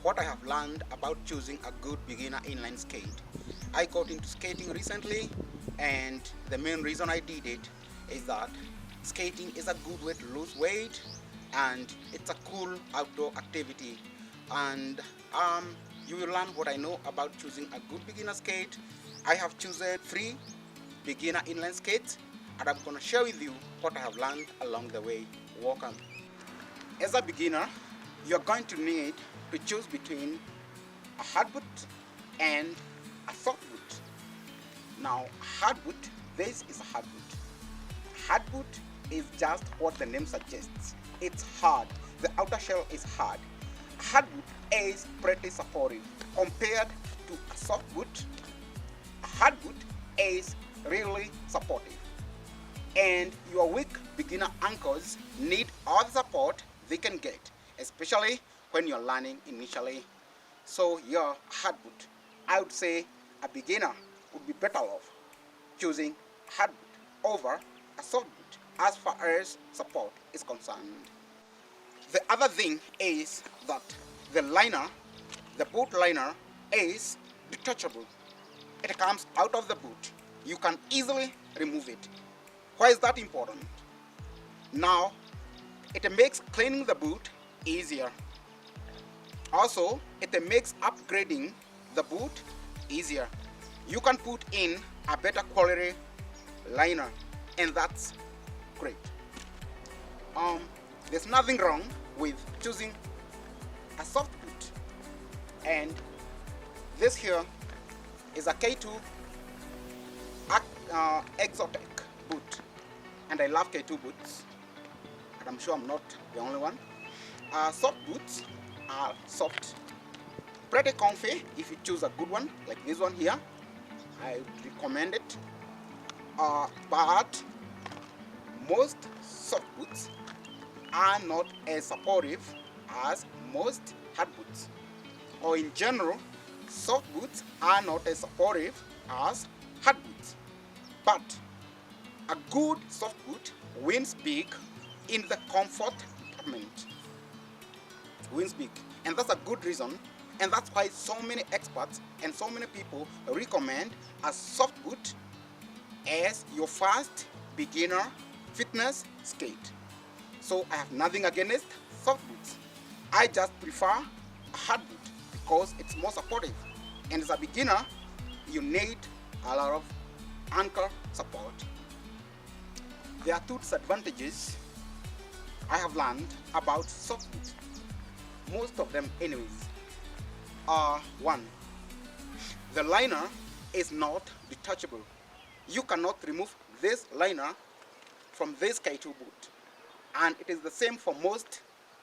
what I have learned about choosing a good beginner inline skate. I got into skating recently, and the main reason I did it is that skating is a good way to lose weight, and it's a cool outdoor activity. And you will learn what I know about choosing a good beginner skate. I have chosen 3 beginner inline skates, and I'm going to share with you what I have learned along the way. Welcome. As a beginner, you're going to need to choose between a hard boot and a soft boot. Now, hard boot, this is a hard boot. Hard boot is just what the name suggests. It's hard. The outer shell is hard. A hard boot is pretty supportive compared to a soft boot. A hard boot is really supportive, and your weak beginner ankles need all the support they can get, especially when you're learning initially. So your hard boot, I would say a beginner would be better off choosing hard boot over a soft boot as far as support is concerned. The other thing is that the liner, the boot liner, is detachable. It comes out of the boot. You can easily remove it. Why is that important? Now, it makes cleaning the boot easier. Also, it makes upgrading the boot easier. You can put in a better quality liner, and that's great. There's nothing wrong with choosing a soft boot, and this here is a K2 exotic boot, and I love K2 boots, and I'm sure I'm not the only one. Soft boots are soft, pretty comfy if you choose a good one like this one here. I would recommend it, but most soft boots are not as supportive as most hard boots, or in general, soft boots are not as supportive as hard boots. But a good soft boot wins big in the comfort department. Wins big, and that's a good reason, and that's why so many experts and so many people recommend a soft boot as your first beginner fitness skate. So I have nothing against soft boots. I just prefer a hard boot because it's more supportive, and as a beginner you need a lot of ankle support. There are 2 disadvantages I have learned about soft boots, most of them anyways. One, the liner is not detachable. You cannot remove this liner from this K2 boot, and it is the same for most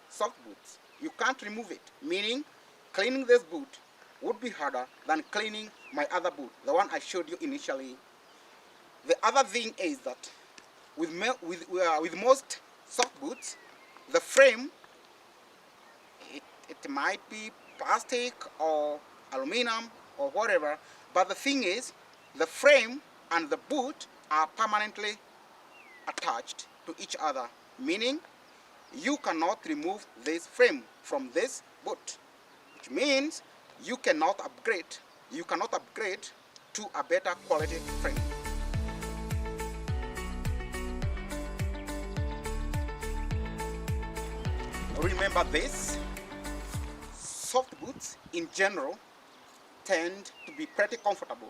soft boots. You can't remove it, meaning cleaning this boot would be harder than cleaning my other boot, the one I showed you initially. The other thing is that with most soft boots, the frame, it might be plastic or aluminum or whatever, but the thing is, the frame and the boot are permanently attached to each other, meaning you cannot remove this frame from this boot, which means you cannot upgrade to a better quality frame. Remember this, soft boots in general tend to be pretty comfortable.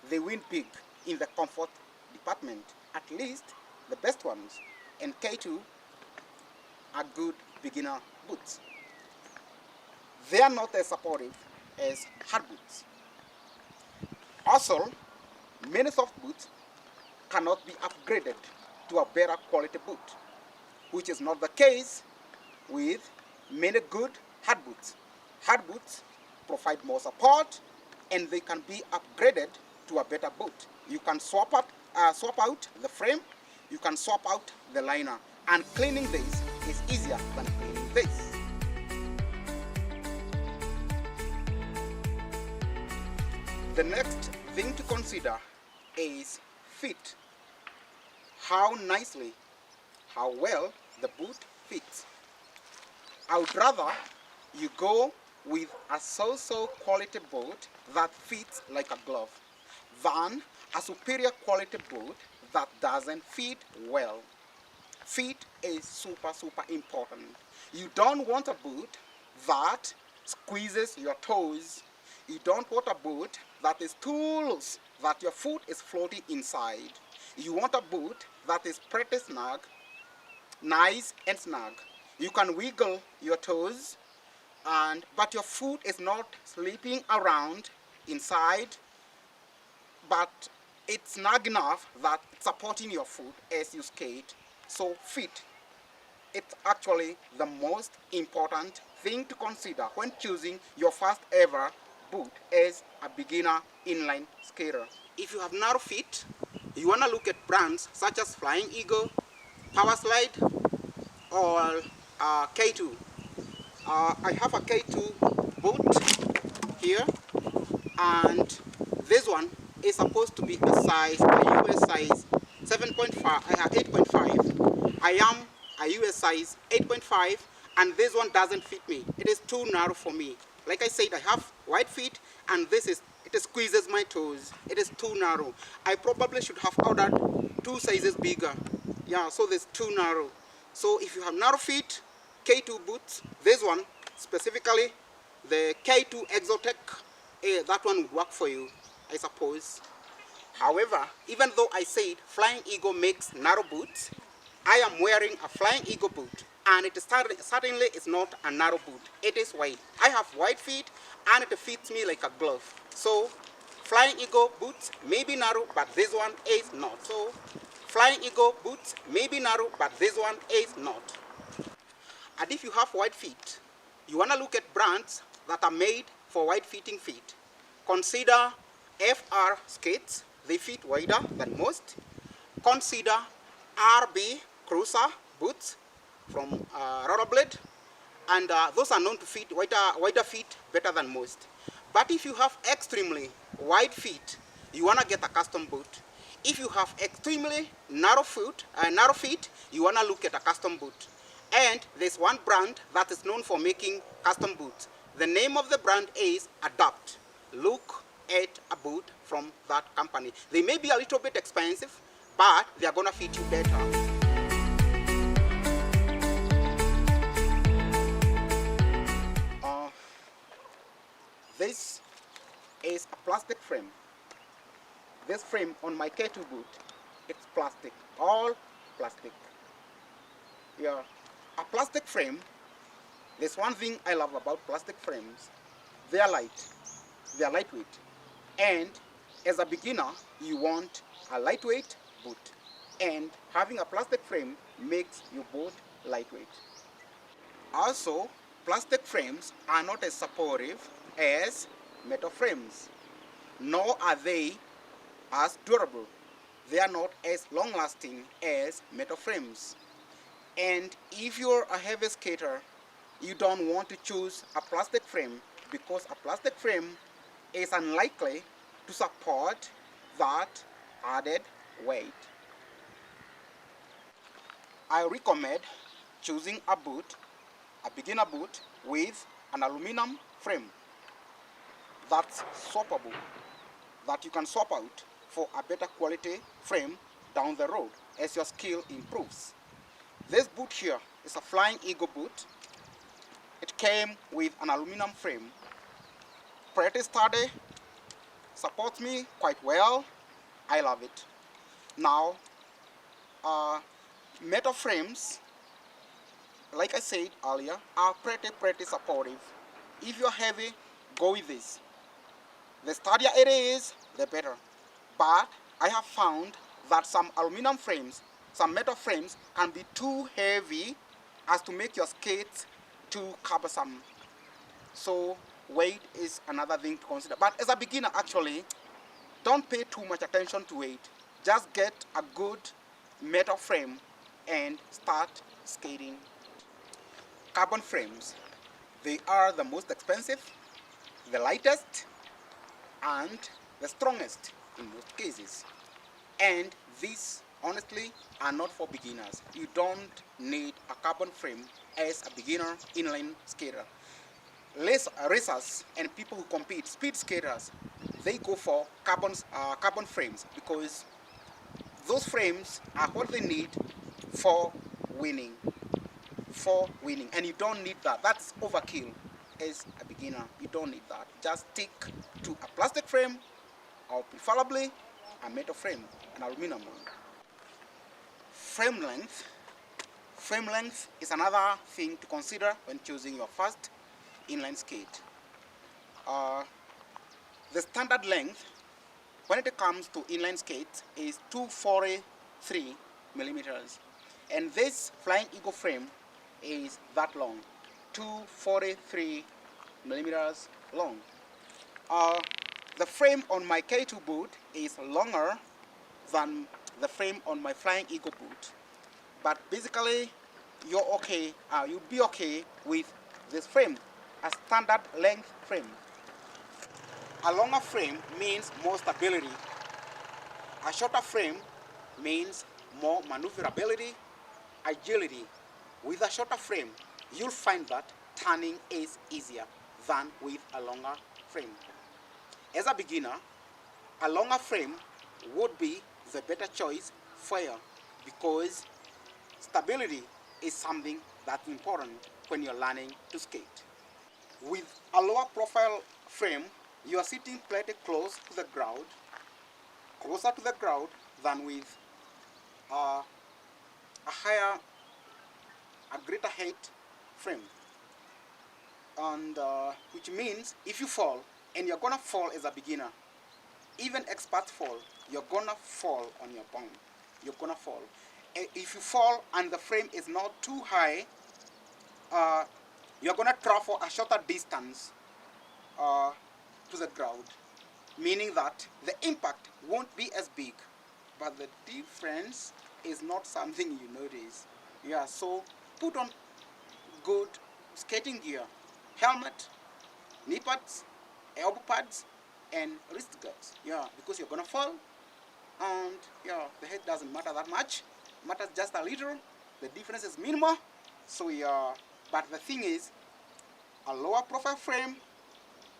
They win big in the comfort department, at least the best ones, and K2 are good beginner boots. They are not as supportive as hard boots. Also, many soft boots cannot be upgraded to a better quality boot, which is not the case with many good hard boots. Hard boots provide more support, and they can be upgraded to a better boot. You can swap out the frame, you can swap out the liner, and cleaning this is easier than cleaning this. The next thing to consider is fit. How nicely, how well the boot fits. I would rather you go with a so-so quality boot that fits like a glove than a superior quality boot that doesn't fit well. Fit is super important. You don't want a boot that squeezes your toes. You don't want a boot that is too loose that your foot is floating inside. You want a boot that is pretty snug, nice and snug. You can wiggle your toes, but your foot is not slipping around inside, but it's snug enough that it's supporting your foot as you skate. So fit, it's actually the most important thing to consider when choosing your first ever boot as a beginner inline skater. If you have narrow feet, you want to look at brands such as Flying Eagle, Power Slide, or K2. I have a K2 boot here, and this one is supposed to be a US size 7.5, 8.5. I am a US size 8.5, and this one doesn't fit me. It is too narrow for me. Like I said, I have wide feet, and it squeezes my toes. It is too narrow. I probably should have ordered 2 sizes bigger. Yeah, so this too narrow. So if you have narrow feet, K2 boots, this one specifically, the K2 Exotech, that one would work for you, I suppose. However, even though I said Flying Eagle makes narrow boots, I am wearing a Flying Eagle boot, and it certainly is not a narrow boot. It is wide. I have wide feet, and it fits me like a glove. So Flying Eagle boots may be narrow, but this one is not. So Flying Eagle boots may be narrow, but this one is not. And if you have wide feet, you want to look at brands that are made for wide fitting feet. Consider FR skates, they fit wider than most. Consider RB Cruiser boots from Rollerblade, and those are known to fit wider feet better than most. But if you have extremely wide feet, you want to get a custom boot. If you have extremely narrow feet, you want to look at a custom boot. And there's one brand that is known for making custom boots. The name of the brand is Adapt. Look at a boot from that company. They may be a little bit expensive, but they are going to fit you better. This is a plastic frame. This frame on my K2 boot, it's plastic, all plastic. Yeah, a plastic frame, there's one thing I love about plastic frames. They are light, they are lightweight. And as a beginner, you want a lightweight boot. And having a plastic frame makes your boot lightweight. Also, plastic frames are not as supportive as metal frames, nor are they as durable. They are not as long-lasting as metal frames. And if you're a heavy skater, you don't want to choose a plastic frame because a plastic frame is unlikely to support that added weight. I recommend choosing a boot, a beginner boot with an aluminum frame that's swappable, that you can swap out for a better quality frame down the road as your skill improves. This boot here is a Flying Eagle boot. It came with an aluminum frame. Pretty sturdy, supports me quite well. I love it. Now, metal frames, like I said earlier, are pretty supportive. If you're heavy, go with this. The sturdier it is, the better. But I have found that some aluminum frames, some metal frames can be too heavy as to make your skates too cumbersome. So weight is another thing to consider. But as a beginner, actually, don't pay too much attention to weight. Just get a good metal frame and start skating. Carbon frames, they are the most expensive, the lightest, and the strongest in most cases. And these, honestly, are not for beginners. You don't need a carbon frame as a beginner inline skater. racers and people who compete, speed skaters, they go for carbon frames because those frames are what they need for winning. And you don't need that. That's overkill. As a beginner, you don't need that. Just stick to a plastic frame or preferably a metal frame, an aluminum one. Frame length. Frame length is another thing to consider when choosing your first inline skate. Uh, the standard length when it comes to inline skates is 243 millimeters, and this Flying Eagle frame is that long, 243 millimeters long. The frame on my K2 boot is longer than the frame on my Flying Eagle boot, but basically you'd be okay with this frame, a standard length frame. A longer frame means more stability. A shorter frame means more maneuverability, agility. With a shorter frame, you'll find that turning is easier than with a longer frame. As a beginner, a longer frame would be the better choice for you because stability is something that's important when you're learning to skate. With a lower profile frame, you are sitting pretty close to the ground, closer to the ground than with a greater height frame. And which means if you fall, and you're gonna fall as a beginner, even experts fall, you're gonna fall on your bum. You're gonna fall. If you fall and the frame is not too high, you're gonna travel a shorter distance to the ground, meaning that the impact won't be as big, but the difference is not something you notice. Yeah, so put on good skating gear, helmet, knee pads, elbow pads, and wrist guards. Yeah, because you're gonna fall, and yeah, the head doesn't matter that much. It matters just a little. The difference is minimal. So yeah, but the thing is, a lower profile frame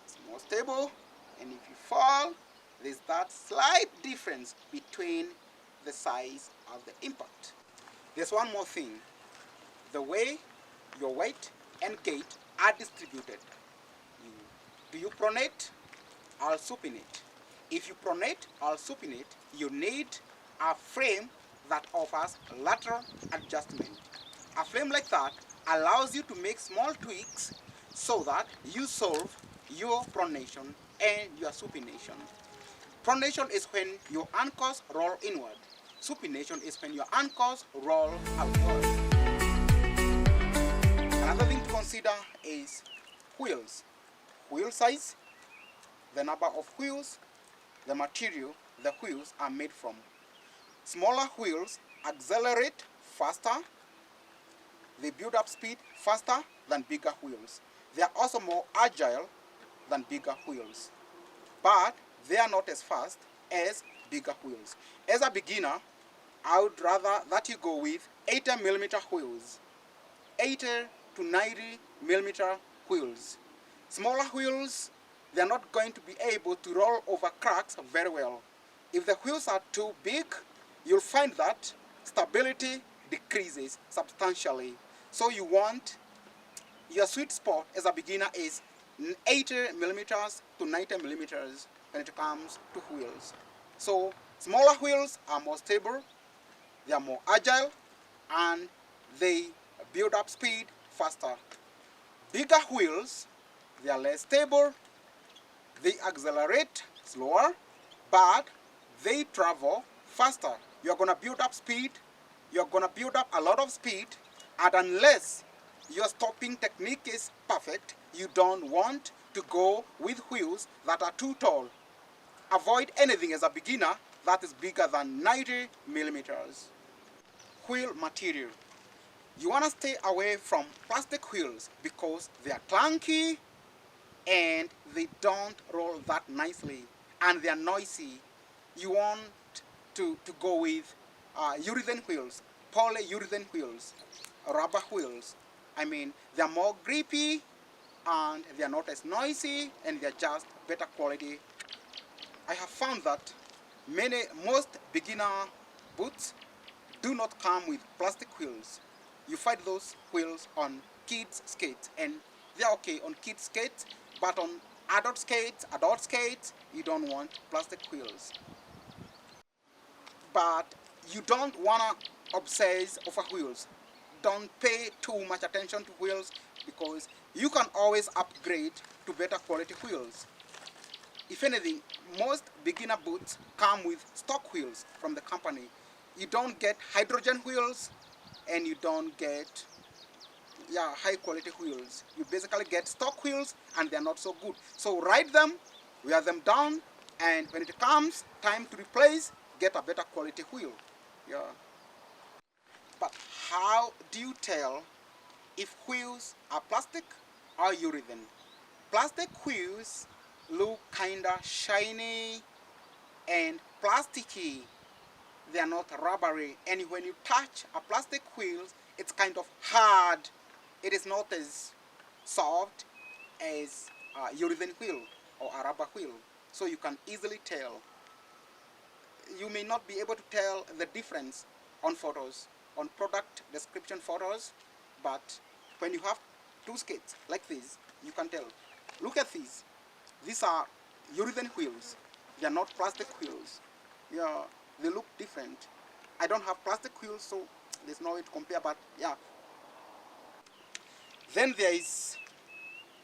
is more stable, and if you fall, there's that slight difference between the size of the impact. There's one more thing. The way your weight and gait are distributed. Do you pronate or supinate? If you pronate or supinate, you need a frame that offers lateral adjustment. A frame like that allows you to make small tweaks so that you solve your pronation and your supination. Pronation is when your ankles roll inward. Supination is when your ankles roll outward. Another thing to consider is wheels. Wheel size, the number of wheels, the material the wheels are made from. Smaller wheels accelerate faster, they build up speed faster than bigger wheels. They are also more agile than bigger wheels, but they are not as fast as bigger wheels. As a beginner, I would rather that you go with 80mm wheels, 80 to 90mm wheels. Smaller wheels, they are not going to be able to roll over cracks very well. If the wheels are too big, you'll find that stability decreases substantially. So you want your sweet spot as a beginner is 80mm to 90mm when it comes to wheels. So smaller wheels are more stable, they are more agile, and they build up speed faster. Bigger wheels, they are less stable, they accelerate slower, but they travel faster. You're going to build up speed, you're going to build up a lot of speed, and unless your stopping technique is perfect, you don't want to go with wheels that are too tall. Avoid anything as a beginner that is bigger than 90mm. Wheel material. You want to stay away from plastic wheels because they are clunky and they don't roll that nicely and they are noisy. You want to go with urethane wheels, polyurethane wheels, rubber wheels. I mean, they're more grippy, and they are not as noisy, and they are just better quality. I have found that most beginner boots do not come with plastic wheels. You find those wheels on kids skates, and they're okay on kids skates, but on adult skates, you don't want plastic wheels. But you don't wanna obsess over wheels. Don't pay too much attention to wheels, because you can always upgrade to better quality wheels. If anything, most beginner boots come with stock wheels from the company. You don't get hydrogen wheels, and you don't get high quality wheels. You basically get stock wheels, and they're not so good. So ride them, wear them down, and when it comes time to replace, get a better quality wheel. Yeah. But how do you tell if wheels are plastic or urethane? Plastic wheels look kinda shiny and plasticky. They are not rubbery, and when you touch a plastic wheel, it's kind of hard. It is not as soft as a urethane wheel or a rubber wheel, so you can easily tell. You may not be able to tell the difference on photos, on product description photos, but when you have two skates like this, you can tell. Look at these. These are urethane wheels. They are not plastic wheels. Yeah, they look different. I don't have plastic wheels, so there's no way to compare, but yeah. Then there is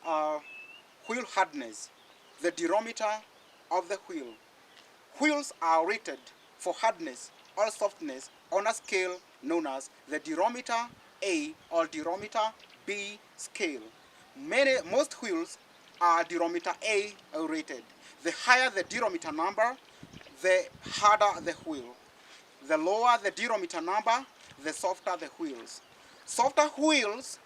wheel hardness, the durometer of the wheel. Wheels are rated for hardness or softness on a scale known as the durometer A or durometer B scale. Most wheels are durometer A rated. The higher the durometer number, the harder the wheel. The lower the durometer number, the softer the wheels. Softer wheels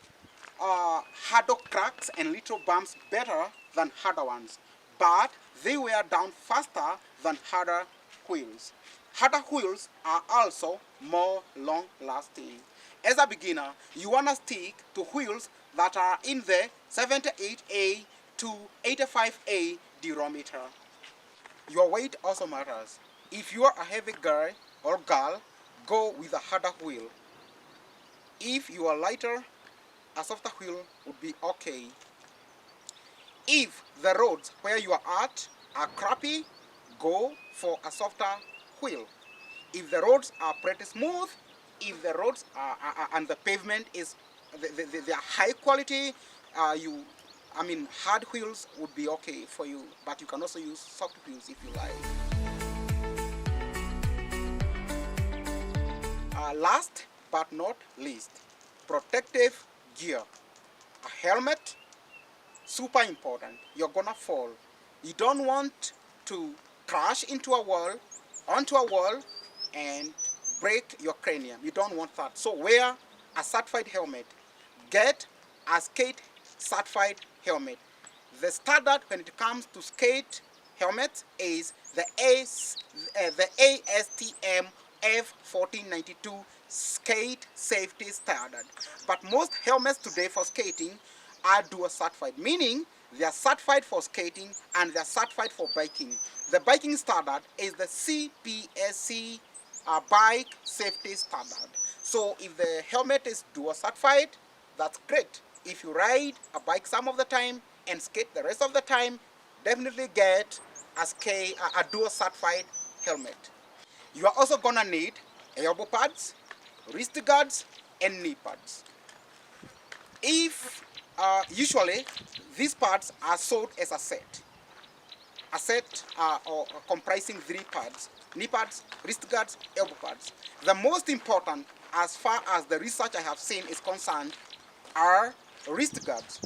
handle cracks and little bumps better than harder ones, but they wear down faster than harder wheels. Harder wheels are also more long-lasting. As a beginner, you want to stick to wheels that are in the 78A to 85A durometer. Your weight also matters. If you are a heavy guy or girl, go with a harder wheel. If you are lighter, a softer wheel would be okay. If the roads where you are at are crappy, go for a softer wheel. If the roads are pretty smooth, if the roads and the pavement is they are high quality, hard wheels would be okay for you, but you can also use soft wheels if you like. Last but not least, protective gear. A helmet, super important. You're gonna fall. You don't want to crash onto a wall, and break your cranium. You don't want that. So wear a certified helmet. Get a skate certified helmet. The standard when it comes to skate helmets is the ASTM F1492 skate safety standard. But most helmets today for skating are dual certified, meaning they are certified for skating and they are certified for biking. The biking standard is the CPSC bike safety standard. So if the helmet is dual certified, that's great. If you ride a bike some of the time and skate the rest of the time, definitely get a dual certified helmet. You are also gonna need elbow pads, wrist guards, and knee pads. If usually these pads are sold as a set or comprising 3 pads: knee pads, wrist guards, elbow pads. The most important, as far as the research I have seen is concerned, are wrist guards.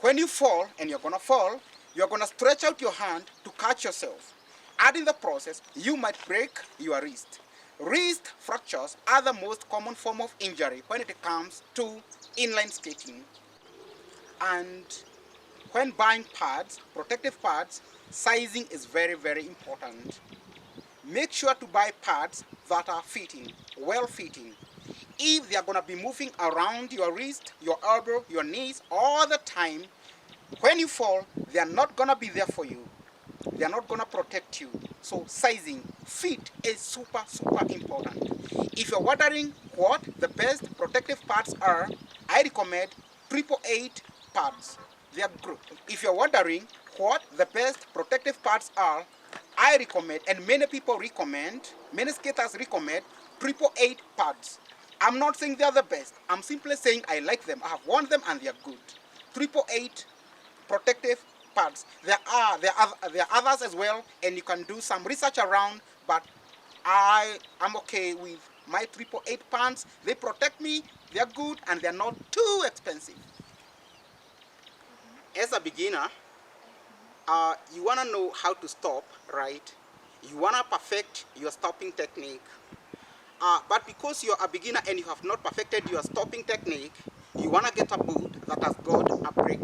When you fall, and you're gonna stretch out your hand to catch yourself. And in the process, you might break your wrist. Wrist fractures are the most common form of injury when it comes to inline skating. And when buying pads, protective pads, sizing is very, very important. Make sure to buy pads that are well fitting. If they are going to be moving around your wrist, your elbow, your knees all the time, When you fall, they are not gonna be there for you. They are not gonna protect you. So sizing, fit is super important. If you're wondering what the best protective pads are, I recommend 888 pads. They are good. If you're wondering what the best protective pads are, I recommend, and many people recommend, many skaters recommend 888 pads. I'm not saying they are the best. I'm simply saying I like them. I have worn them and they are good. 888 protective pads. There are others as well, and you can do some research around. But I am okay with my 888 pants. They protect me. They are good and they are not too expensive. As a beginner, you wanna know how to stop, right? You wanna perfect your stopping technique. But because you're a beginner and you have not perfected your stopping technique, you want to get a boot that has got a brake.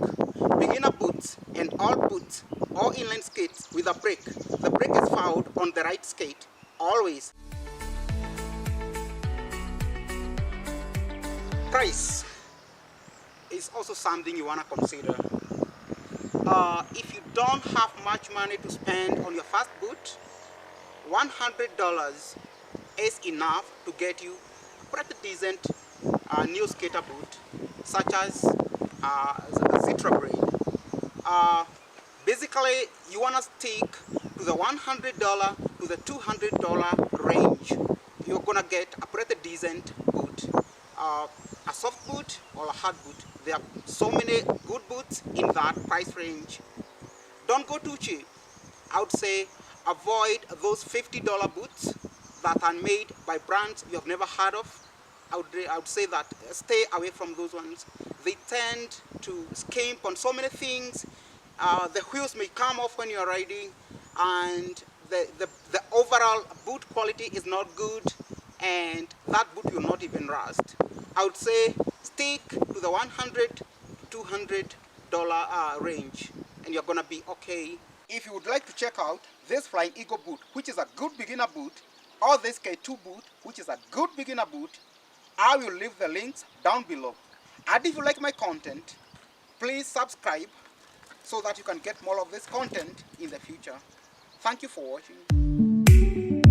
Beginner boots and all boots, all inline skates with a brake. The brake is found on the right skate, always. Price is also something you want to consider. If you don't have much money to spend on your first boot, $100 is enough to get you a pretty decent new skater boot, such as the Tripple. Basically, you want to stick to the $100 to the $200 range. You're gonna get a pretty decent boot, a soft boot or a hard boot. There are so many good boots in that price range. Don't go too cheap. I would say avoid those $50 boots that are made by brands you have never heard of. I would say that stay away from those ones. They tend to skimp on so many things. The wheels may come off when you're riding, and the overall boot quality is not good, and that boot will not even rust. I would say stick to the $100 to $200 range, and you're gonna be okay. If you would like to check out this Flying Eagle boot, which is a good beginner boot, or this K2 boot, which is a good beginner boot, I will leave the links down below. And if you like my content, please subscribe so that you can get more of this content in the future. Thank you for watching.